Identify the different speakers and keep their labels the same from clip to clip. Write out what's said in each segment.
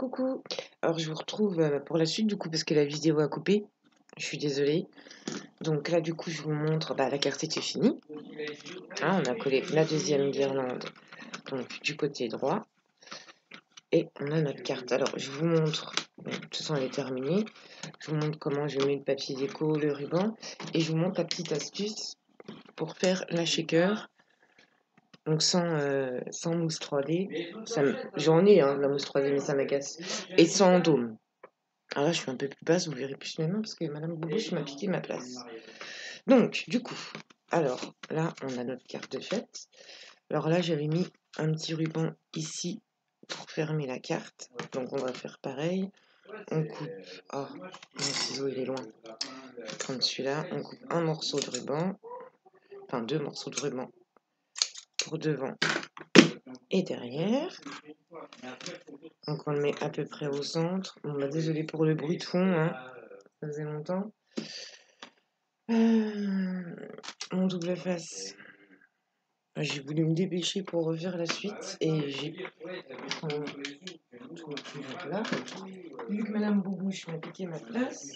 Speaker 1: Coucou, alors je vous retrouve pour la suite du coup parce que la vidéo a coupé, je suis désolée. Donc là du coup je vous montre, la carte était finie. Hein, on a collé la deuxième guirlande donc du côté droit et on a notre carte. Alors je vous montre, bon, de toute façon elle est terminée, je vous montre comment je mets le papier déco, le ruban et je vous montre la petite astuce pour faire la shaker. Donc sans mousse 3D, j'en ai de la mousse 3D mais ça m'agace, et sans dôme. Alors là, je suis un peu plus basse, vous verrez plus mes mains parce que Madame Boubouche m'a piqué ma place. Donc, du coup, alors là, on a notre carte de fête. Alors là, j'avais mis un petit ruban ici pour fermer la carte. Donc, on va faire pareil. On coupe. Oh, mon ciseau, il est loin. Comme celui-là, on coupe un morceau de ruban. Enfin, deux morceaux de ruban pour devant et derrière. Donc, on le met à peu près au centre. Bon, désolé pour le bruit de fond, hein. Ça faisait longtemps. Mon double face. J'ai voulu me dépêcher pour refaire la suite et j'ai tout là. Vu que Madame Boubouche m'a piqué ma place,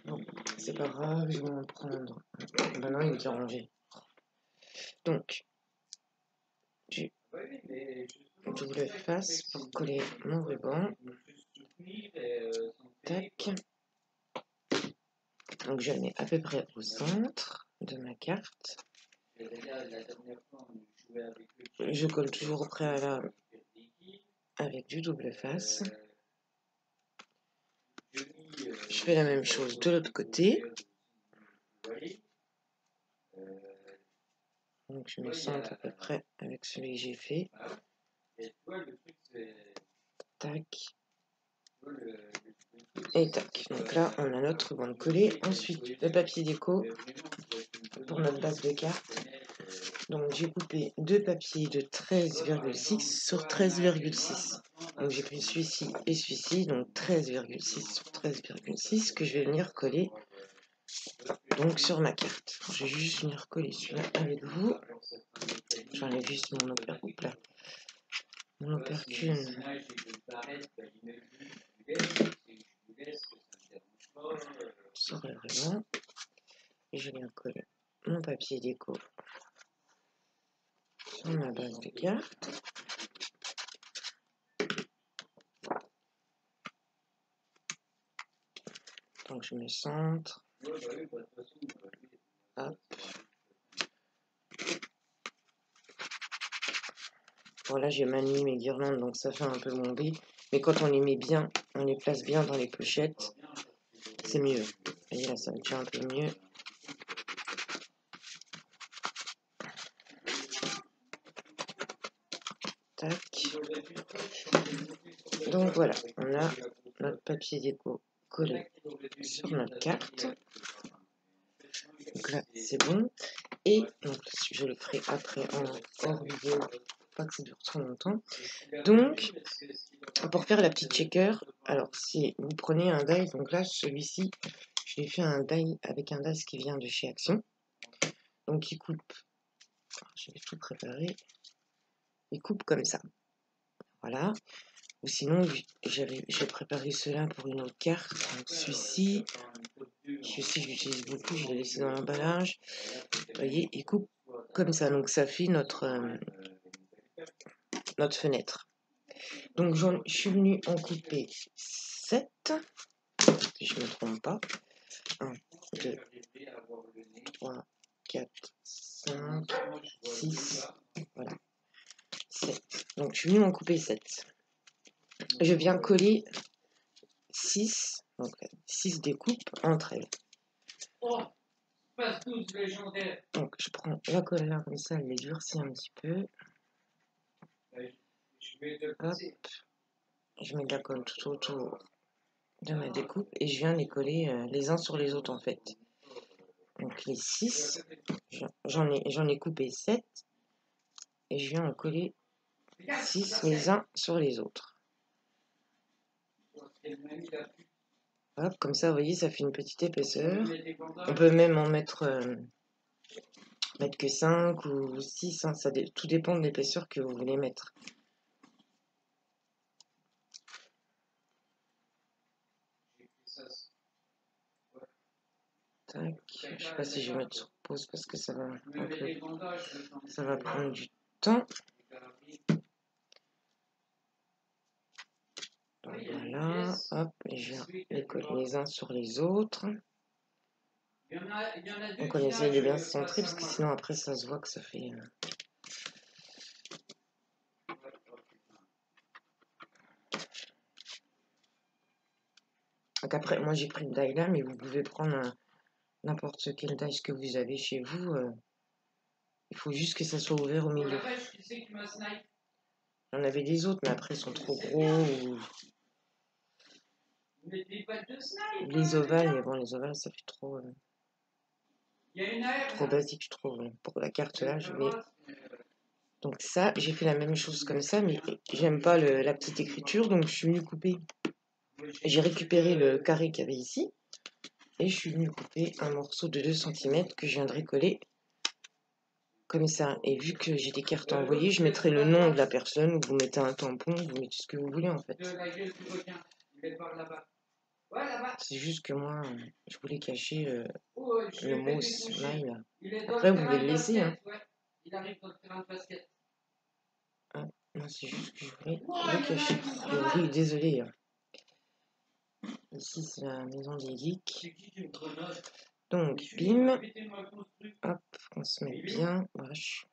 Speaker 1: bon, c'est pas grave, je vais en prendre. Maintenant, il est rangé. Donc, j'ai une double face pour coller mon ruban. Tac. Donc, je le mets à peu près au centre de ma carte. Je colle toujours au préalable avec du double face. Je fais la même chose de l'autre côté. Donc je me centre à peu près avec celui que j'ai fait. Tac. Et tac. Donc là, on a notre ruban collé. Ensuite, le papier déco pour notre base de carte. Donc j'ai coupé deux papiers de 13,6 sur 13,6. Donc j'ai pris celui-ci et celui-ci, donc 13,6 sur 13,6 que je vais venir coller donc sur ma carte. Je vais juste venir coller celui-là avec vous. J'enlève juste mon opercule. Mon opercule. Sur le ruban. Et je viens coller mon papier déco sur ma base de carte. Donc je me centre. Hop. Voilà, j'ai manié mes guirlandes, donc ça fait un peu bombé. Mais quand on les met bien, on les place bien dans les pochettes, c'est mieux. Vous voyez là, ça me tient un peu mieux. Tac. Donc voilà, on a notre papier déco collé sur notre carte. Donc là, c'est bon. Et donc, je le ferai après en hors vidéo, pas que ça dure trop longtemps. Donc, pour faire la petite shaker, alors si vous prenez un die, donc là, celui-ci, je l'ai fait un die avec un die qui vient de chez Action. Donc, il coupe, je vais tout préparer, il coupe comme ça. Voilà. Ou sinon, j'ai préparé cela pour une autre carte. Donc, celui-ci, j'utilise beaucoup, je l'ai laissé dans l'emballage. Vous voyez, il coupe comme ça. Donc, ça fait notre fenêtre. Donc, je suis venue en couper 7, si je ne me trompe pas. 1, 2, 3, 4, 5, 6, voilà, 7. Donc, je suis venue en couper 7. Je viens coller 6, donc 6 découpes entre elles. Donc, je prends la colle là, comme ça, elle les durcit un petit peu. Hop. Je mets de la colle tout autour de ma découpe et je viens les coller les uns sur les autres en fait. Donc les 6, j'en ai coupé 7 et je viens en coller 6 les uns sur les autres. Hop, comme ça vous voyez ça fait une petite épaisseur. On peut même en mettre que 5 ou 6, hein, tout dépend de l'épaisseur que vous voulez mettre. Tac. Je sais pas si je vais mettre sur pause parce que ça va ça va prendre du temps. Donc voilà, hop, et je viens les coller les uns sur les autres. Donc on essaye de bien se centrer parce que sinon après ça se voit que ça fait... Donc après, moi j'ai pris le die là, mais vous pouvez prendre n'importe quel die que vous avez chez vous. Il faut juste que ça soit ouvert au milieu. On avait des autres, mais après ils sont trop gros ou... Les ovales, mais bon, les ovales ça fait trop basique, je trouve. Pour la carte là, je mets... Donc ça, j'ai fait la même chose comme ça, mais j'aime pas la petite écriture, donc je suis venue couper. J'ai récupéré le carré qu'il y avait ici, et je suis venue couper un morceau de 2 cm que je viendrai coller comme ça. Et vu que j'ai des cartes à envoyer, je mettrai le nom de la personne, ou vous mettez un tampon, vous mettez ce que vous voulez en fait. C'est juste que moi, je voulais cacher le mot smile. Après, vous pouvez le laisser, hein. Ah, non, c'est juste que je voulais le cacher. Le bruit, désolé. Ici, c'est la maison des geeks. Donc, bim. Hop, on se met bien. Vache.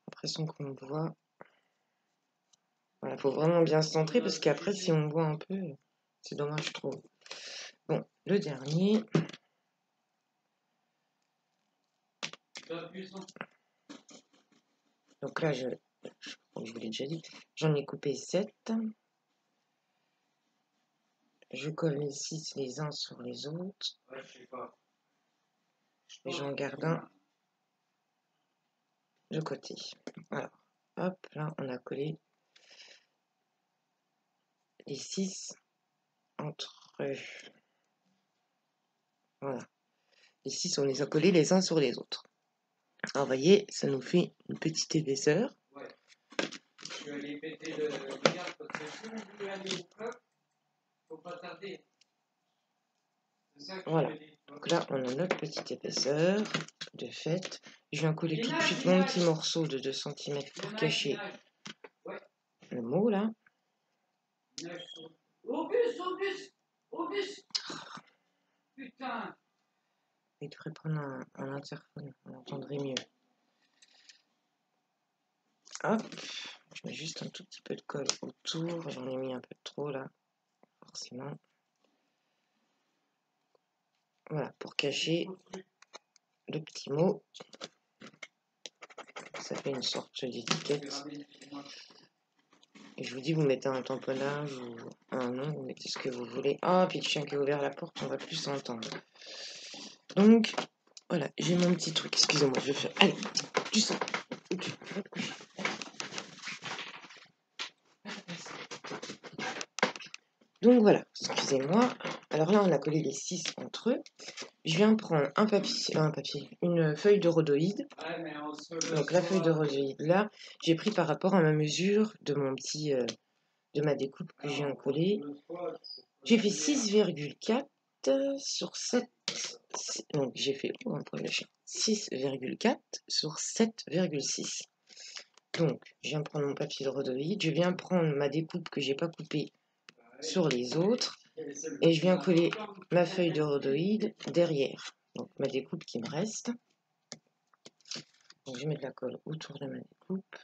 Speaker 1: L'impression qu'on me voit. Voilà, faut vraiment bien se centrer parce qu'après, si on me voit un peu, c'est dommage, je trouve. Bon, le dernier. Donc là, je vous l'ai déjà dit, j'en ai coupé 7. Je colle les 6 les uns sur les autres. Et j'en garde un de côté. Alors, hop, là, on a collé les 6 entre eux. Voilà. Les 6, on les a collés les uns sur les autres. Alors, vous voyez, ça nous fait une petite épaisseur. Je vais aller péter le garde parce que si on veut aller au club, faut pas tarder. Voilà. Donc là, on a notre petite épaisseur de fait. Je viens coller tout de suite mon petit morceau de 2 cm pour cacher le mot là. Au bus. Putain. Il devrait prendre un interphone, on entendrait mieux. Hop, je mets juste un tout petit peu de colle autour. J'en ai mis un peu trop là, forcément. Voilà, pour cacher le petit mot. Ça fait une sorte d'étiquette. Et je vous dis, vous mettez un tamponnage ou un nom, vous mettez ce que vous voulez. Ah, puis le chien qui a ouvert la porte, on va plus s'entendre. Donc, voilà, j'ai mon petit truc. Excusez-moi, je vais faire... Allez, du sang. Donc voilà, excusez-moi. Alors là, on a collé les 6 entre eux. Je viens prendre une feuille de rhodoïde. Donc la feuille de rhodoïde là, j'ai pris par rapport à ma mesure de mon petit, de ma découpe que je viens de coller. J'ai fait 6,4 sur 7. Donc j'ai fait 6,4 sur 7,6. Donc je viens prendre mon papier de rhodoïde, je viens prendre ma découpe que j'ai pas coupée sur les autres et je viens coller ma feuille de rhodoïde derrière. Donc ma découpe qui me reste. Donc je mets de la colle autour de ma découpe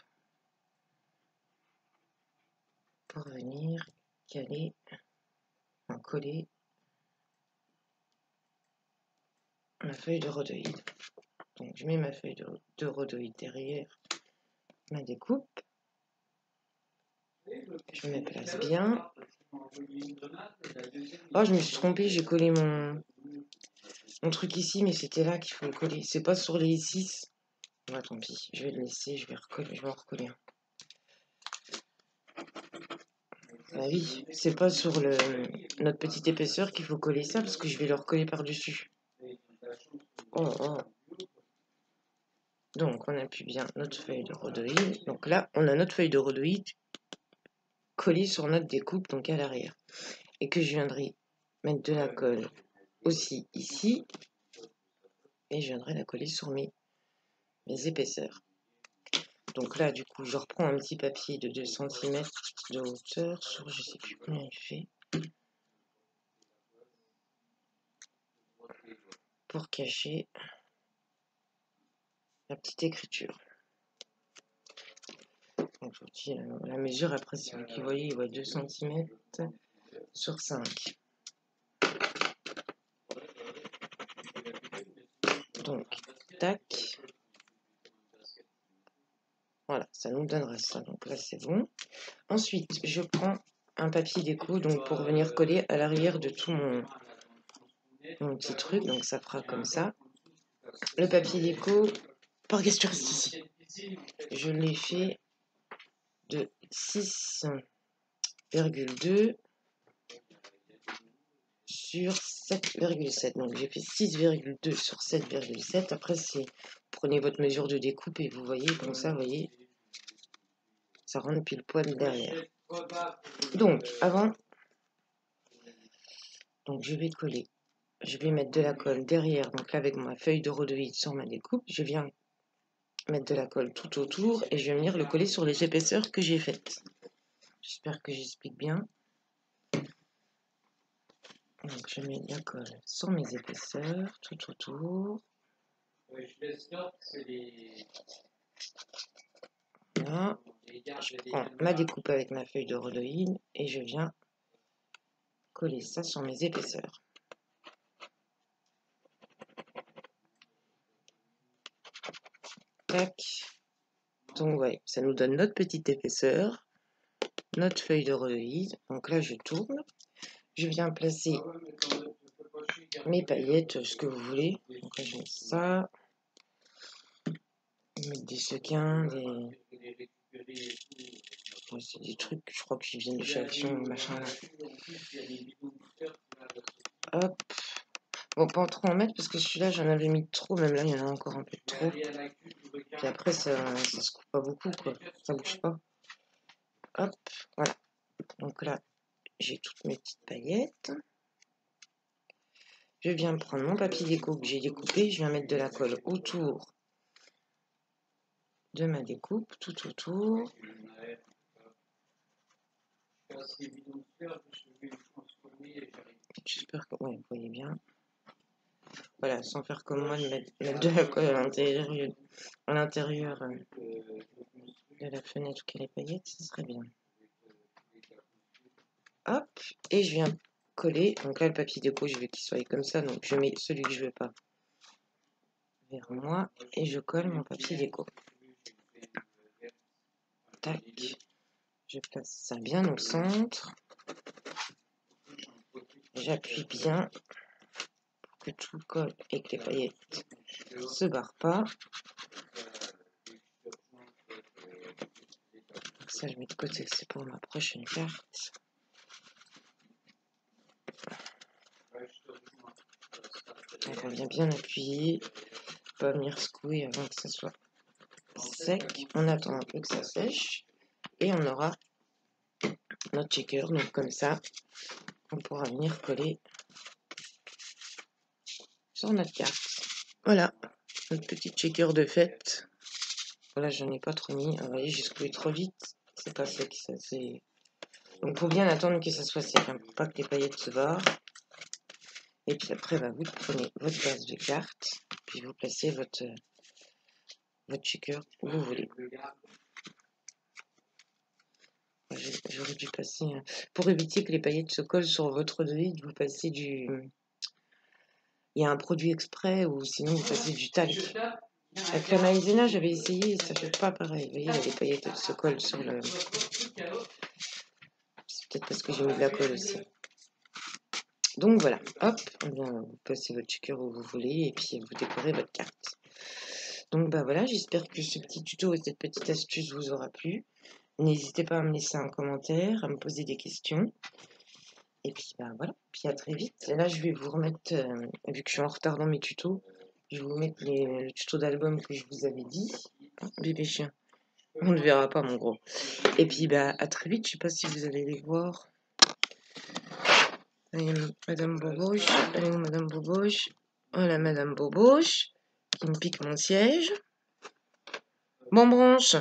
Speaker 1: pour venir caler, coller ma feuille de rhodoïde. Donc je mets ma feuille de rhodoïde derrière ma découpe. Je me place bien. Oh, je me suis trompée, j'ai collé mon truc ici, mais c'était là qu'il faut le coller. C'est pas sur les 6. Bah, tant pis, je vais le laisser, je vais en recoller un. Ah oui, c'est pas sur notre petite épaisseur qu'il faut coller ça, parce que je vais le recoller par-dessus. Oh, oh. Donc, on appuie bien notre feuille de rhodoïde. Donc là, on a notre feuille de rhodoïde collée sur notre découpe, donc à l'arrière. Et que je viendrai mettre de la colle aussi ici. Et je viendrai la coller sur mes épaisseurs. Donc là, du coup, je reprends un petit papier de 2 cm de hauteur sur, je sais plus combien il fait, pour cacher la petite écriture. Donc je vous dis la mesure, après si vous qui voyez, il voit 2 cm sur 5. Donc, tac. Voilà, ça nous donnera ça. Donc là, c'est bon. Ensuite, je prends un papier déco donc pour venir coller à l'arrière de tout mon petit truc. Donc ça fera comme ça. Le papier déco, par question reste ici. Je l'ai fait de 6,2 sur 7,7. Donc j'ai fait 6,2 sur 7,7. Après, c'est prenez votre mesure de découpe et vous voyez comme ça, vous voyez, ça rentre pile poil derrière. Donc avant, donc je vais coller. Je vais mettre de la colle derrière, donc avec ma feuille de rhodoïde sur ma découpe, je viens mettre de la colle tout autour et je vais venir le coller sur les épaisseurs que j'ai faites. J'espère que j'explique bien. Donc je mets de la colle sur mes épaisseurs tout autour. Voilà. Je prends ma découpe avec ma feuille de rhodoïde et je viens coller ça sur mes épaisseurs. Tac. Donc ouais, ça nous donne notre petite épaisseur, notre feuille de rhodoïde. Donc là je tourne, je viens placer mes paillettes, ce que vous voulez. Donc là je mets ça, je mets des sequins, c'est des trucs, je crois que viennent de chez Action, machin là. Hop. Bon, pas en trop en mettre parce que celui-là j'en avais mis trop, même là il y en a encore un peu de trop. Puis après ça se coupe pas beaucoup quoi, ça bouge pas. Hop, voilà. Donc là j'ai toutes mes petites paillettes. Je viens prendre mon papier déco que j'ai découpé, je viens mettre de la colle autour de ma découpe, tout autour. J'espère que vous voyez bien. Voilà, sans faire comme moi de mettre de la colle à l'intérieur de la fenêtre qui a les paillettes, ce serait bien. Hop, et je viens coller. Donc là, le papier déco, je veux qu'il soit comme ça, donc je mets celui que je veux pas vers moi et je colle mon papier déco. Tac, je place ça bien au centre. J'appuie bien pour que tout colle et que les paillettes ne se barrent pas. Donc ça, je mets de côté, c'est pour ma prochaine carte. Donc on vient bien appuyer, pas venir secouer avant que ça soit sec. On attend un peu que ça sèche et on aura notre checker. Donc comme ça, on pourra venir coller sur notre carte. Voilà, notre petit checker de fête. Voilà, j'en ai pas trop mis. Vous voyez, j'ai secoué trop vite. C'est pas sec, ça c'est. Donc faut bien attendre que ça soit sec, hein, pour pas que les paillettes se barrent. Et puis après, bah, vous prenez votre base de carte, puis vous placez votre checker où vous voulez. J'aurais dû passer, pour éviter que les paillettes se collent sur votre rhodoïde, vous passez du... Il y a un produit exprès ou sinon vous passez du talc. Avec la maïzena, j'avais essayé et ça fait pas pareil. Vous voyez, là, les paillettes elles se collent sur le... C'est peut-être parce que j'ai mis de la colle aussi. Donc voilà, hop, on vient vous passez votre checker où vous voulez et puis vous décorez votre carte. Donc bah voilà, j'espère que ce petit tuto et cette petite astuce vous aura plu. N'hésitez pas à me laisser un commentaire, à me poser des questions. Et puis bah voilà, puis à très vite. Et là je vais vous remettre, vu que je suis en retard dans mes tutos, je vais vous mettre le tuto d'album que je vous avais dit. Oh, bébé chien, on ne verra pas mon gros. Et puis bah à très vite, je sais pas si vous allez les voir. Allez, Madame Boboche. Elle est où, Madame Boboche? Voilà, Madame Boboche, qui me pique mon siège. Bon, branche.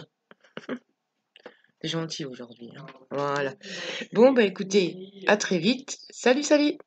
Speaker 1: C'est gentil aujourd'hui. Hein. Voilà. Bon, bah écoutez, à très vite. Salut, salut!